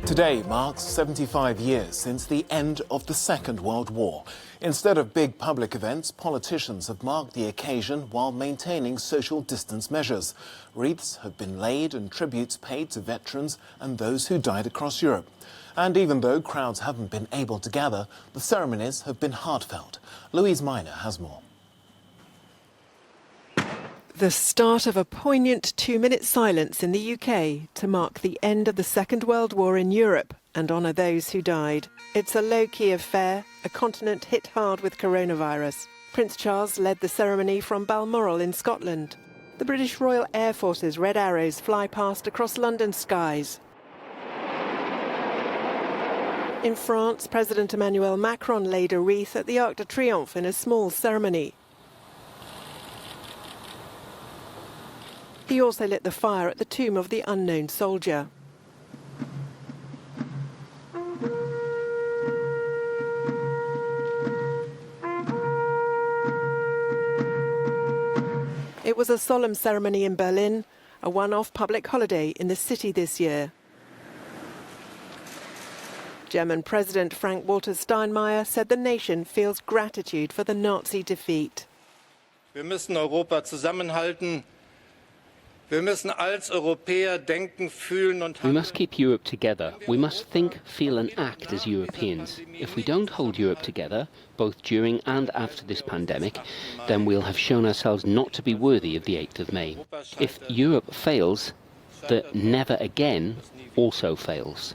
Today marks 75 years since the end of the Second World War. Instead of big public events, politicians have marked the occasion while maintaining social distance measures. Wreaths have been laid and tributes paid to veterans and those who died across Europe. And even though crowds haven't been able to gather, the ceremonies have been heartfelt. Louise Miner has more. The start of a poignant 2-minute silence in the UK to mark the end of the Second World War in Europe and honour those who died. It's a low-key affair, a continent hit hard with coronavirus. Prince Charles led the ceremony from Balmoral in Scotland. The British Royal Air Force's Red Arrows fly past across London's skies. In France, President Emmanuel Macron laid a wreath at the Arc de Triomphe in a small ceremony. He also lit the fire at the tomb of the unknown soldier. It was a solemn ceremony in Berlin, a one-off public holiday in the city this year. German President Frank-Walter Steinmeier said the nation feels gratitude for the Nazi defeat. Wir müssen Europa zusammenhalten. We must keep Europe together. We must think, feel and act as Europeans. If we don't hold Europe together, both during and after this pandemic, then we'll have shown ourselves not to be worthy of the 8th of May. If Europe fails, the never again also fails.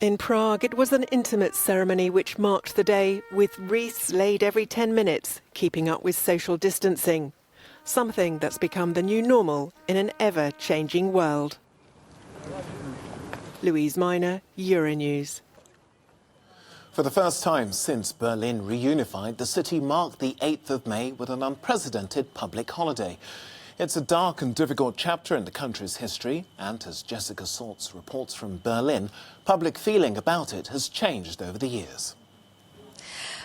In Prague, it was an intimate ceremony which marked the day with wreaths laid every 10 minutes, keeping up with social distancing. Something that's become the new normal in an ever-changing world. Louise Miner, Euronews. For the first time since Berlin reunified, the city marked the 8th of May with an unprecedented public holiday. It's a dark and difficult chapter in the country's history, and as Jessica Saltz reports from Berlin, public feeling about it has changed over the years.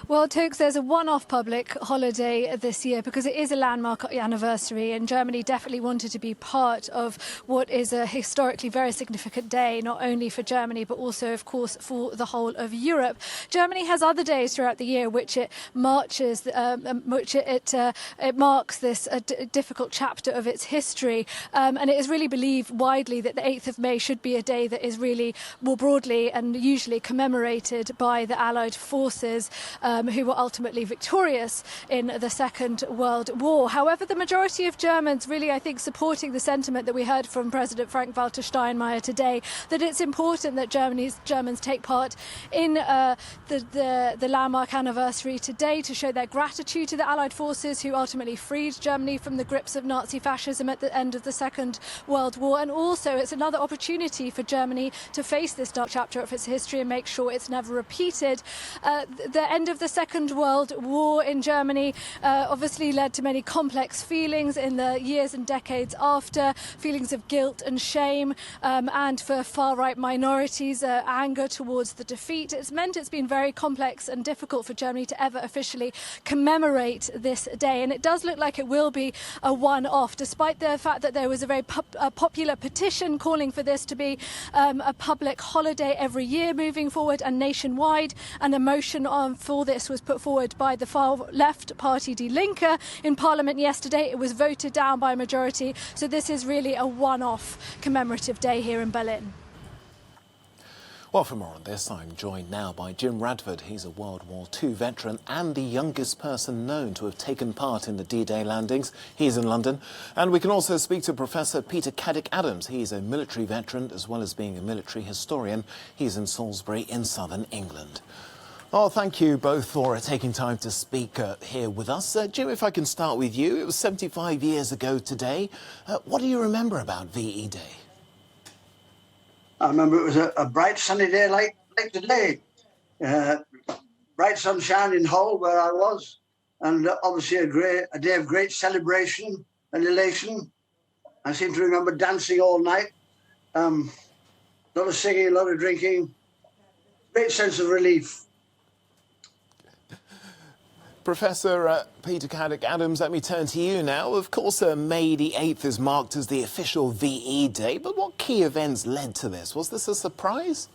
Well, Tokes, there's a one-off public holiday this year because it is a landmark anniversary, and Germany definitely wanted to be part of what is a historically very significant day, not only for Germany but also, of course, for the whole of Europe. Germany has other days throughout the year which it marches, it marks this difficult chapter of its history, and it is really believed widely that the 8th of May should be a day that is really more broadly and usually commemorated by the Allied forces who were ultimately victorious in the Second World War. However, the majority of Germans really, I think, supporting the sentiment that we heard from President Frank-Walter Steinmeier today, that it's important that Germans take part in the landmark anniversary today to show their gratitude to the Allied forces who ultimately freed Germany from the grips of Nazi fascism at the end of the Second World War. And also, it's another opportunity for Germany to face this dark chapter of its history and make sure it's never repeated. The end of the Second World War in Germany obviously led to many complex feelings in the years and decades after, feelings of guilt and shame, and for far-right minorities, anger towards the defeat. It's meant it's been very complex and difficult for Germany to ever officially commemorate this day, and it does look like it will be a one-off, despite the fact that there was a very popular petition calling for this to be a public holiday every year moving forward and nationwide, and a motion for this was put forward by the far-left party Die Linke in Parliament yesterday. It was voted down by a majority, so this is really a one-off commemorative day here in Berlin. Well, for more on this, I'm joined now by Jim Radford. He's a World War II veteran and the youngest person known to have taken part in the D-Day landings. He's in London. And we can also speak to Professor Peter Caddick-Adams. He's a military veteran as well as being a military historian. He's in Salisbury in southern England. Oh, thank you both for taking time to speak here with us. Jim, if I can start with you. It was 75 years ago today. What do you remember about VE Day? I remember it was a bright sunny day like today. Bright sunshine in Hull, where I was, and obviously a day of great celebration and elation. I seem to remember dancing all night. A lot of singing, a lot of drinking. Great sense of relief. Professor Peter Caddick-Adams, let me turn to you now. Of course, May the 8th is marked as the official VE Day, but what key events led to this? Was this a surprise?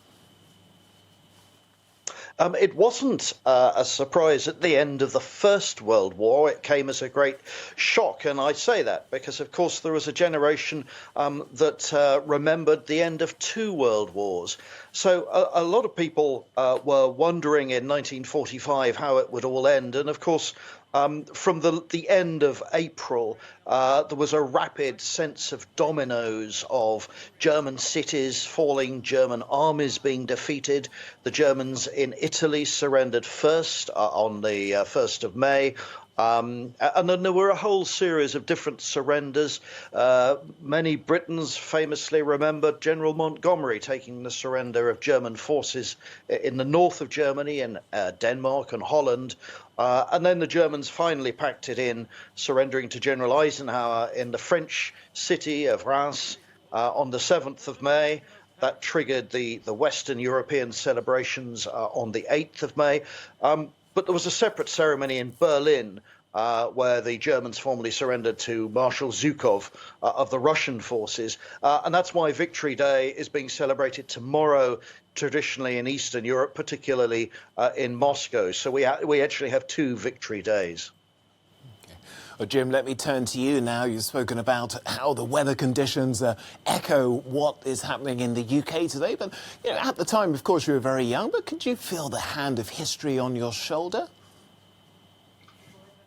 It wasn't a surprise at the end of the First World War. It came as a great shock, and I say that because, of course, there was a generation that remembered the end of two world wars. So a lot of people were wondering in 1945 how it would all end, and of course, from the end of April, there was a rapid sense of dominoes of German cities falling, German armies being defeated. The Germans in Italy surrendered first on the 1st of May. And then there were a whole series of different surrenders. Many Britons famously remembered General Montgomery taking the surrender of German forces in the north of Germany, in Denmark and Holland. And then the Germans finally packed it in, surrendering to General Eisenhower in the French city of Reims on the 7th of May. That triggered the Western European celebrations on the 8th of May. But there was a separate ceremony in Berlin where the Germans formally surrendered to Marshal Zhukov of the Russian forces. And that's why Victory Day is being celebrated tomorrow, traditionally in Eastern Europe, particularly in Moscow. So we actually have two Victory Days. Well, Jim, let me turn to you now. You've spoken about how the weather conditions echo what is happening in the UK today. But at the time, of course, you were very young. But could you feel the hand of history on your shoulder?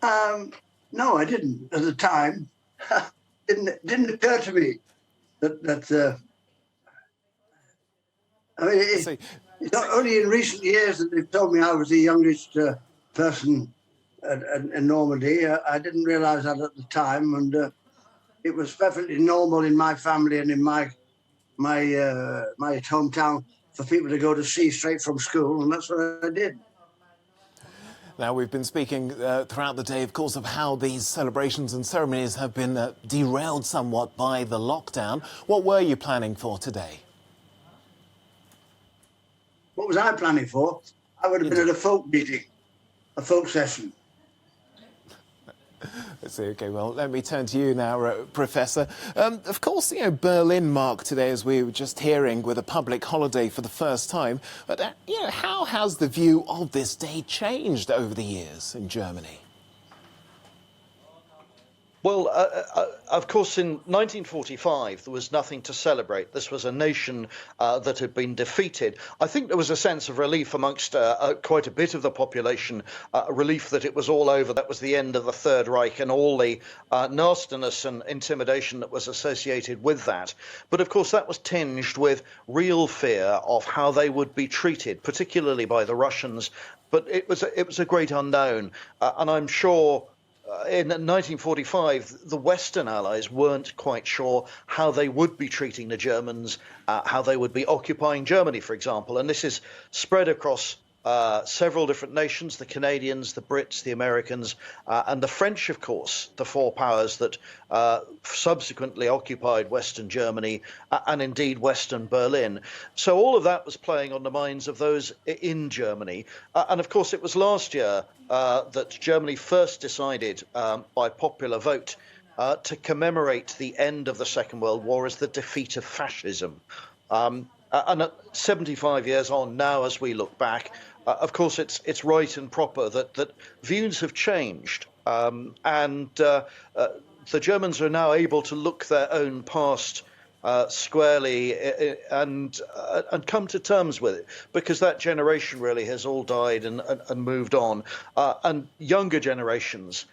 No, I didn't at the time. Didn't occur to me that I mean, it's not only in recent years that they've told me I was the youngest person in Normandy. I didn't realise that at the time, and it was perfectly normal in my family and in my hometown for people to go to sea straight from school, and that's what I did. Now, we've been speaking throughout the day, of course, of how these celebrations and ceremonies have been derailed somewhat by the lockdown. What were you planning for today? What was I planning for? I would have been at a folk meeting, a folk session. Let's see. OK, well, let me turn to you now, Professor. Of course, Berlin marked today, as we were just hearing, with a public holiday for the first time. But, how has the view of this day changed over the years in Germany? Well, of course, in 1945, there was nothing to celebrate. This was a nation that had been defeated. I think there was a sense of relief amongst quite a bit of the population, a relief that it was all over. That was the end of the Third Reich and all the nastiness and intimidation that was associated with that. But of course, that was tinged with real fear of how they would be treated, particularly by the Russians. But it was a great unknown. And I'm sure in 1945, the Western allies weren't quite sure how they would be treating the Germans, how they would be occupying Germany, for example. And this is spread across several different nations, the Canadians, the Brits, the Americans, and the French, of course, the four powers that subsequently occupied Western Germany and indeed Western Berlin. So all of that was playing on the minds of those in Germany. And of course, it was last year that Germany first decided by popular vote to commemorate the end of the Second World War as the defeat of fascism. And at 75 years on now, as we look back, of course, it's right and proper that views have changed. And the Germans are now able to look their own past squarely and come to terms with it, because that generation really has all died and moved on. And younger generations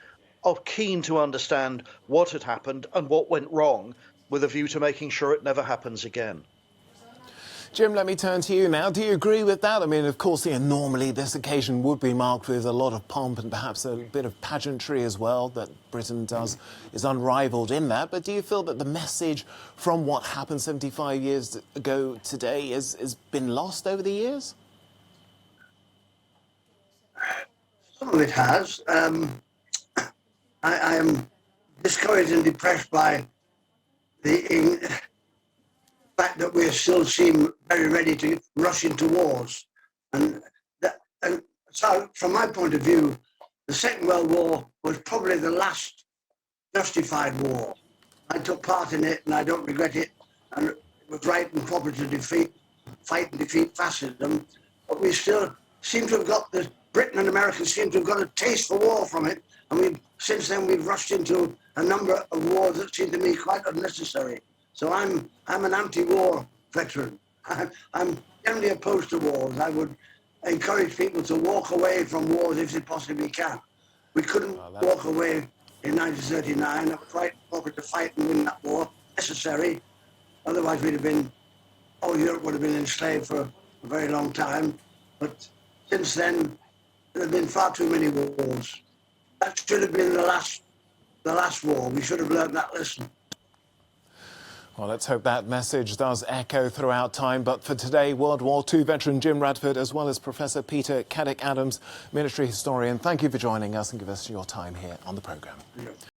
are keen to understand what had happened and what went wrong, with a view to making sure it never happens again. Jim, let me turn to you now. Do you agree with that? I mean, of course, normally this occasion would be marked with a lot of pomp and perhaps a bit of pageantry as well that Britain does, is unrivaled in that. But do you feel that the message from what happened 75 years ago today has been lost over the years? Some of it has. I am discouraged and depressed by the fact that we still seem very ready to rush into wars. And so, from my point of view, the Second World War was probably the last justified war. I took part in it and I don't regret it. And it was right and proper to fight and defeat fascism. But we still seem to have got the Britain and America seem to have got a taste for war from it, and since then we've rushed into a number of wars that seem to me quite unnecessary. So I'm an anti-war veteran. I'm generally opposed to wars. I would encourage people to walk away from wars if they possibly can. We couldn't walk away in 1939. It was right to fight and win that war, necessary. Otherwise we'd have been, Europe would have been enslaved for a very long time. But since then, there have been far too many wars. That should have been the last war. We should have learned that lesson. Well, let's hope that message does echo throughout time. But for today, World War II veteran Jim Radford, as well as Professor Peter Caddick-Adams, military historian, thank you for joining us and give us your time here on the programme.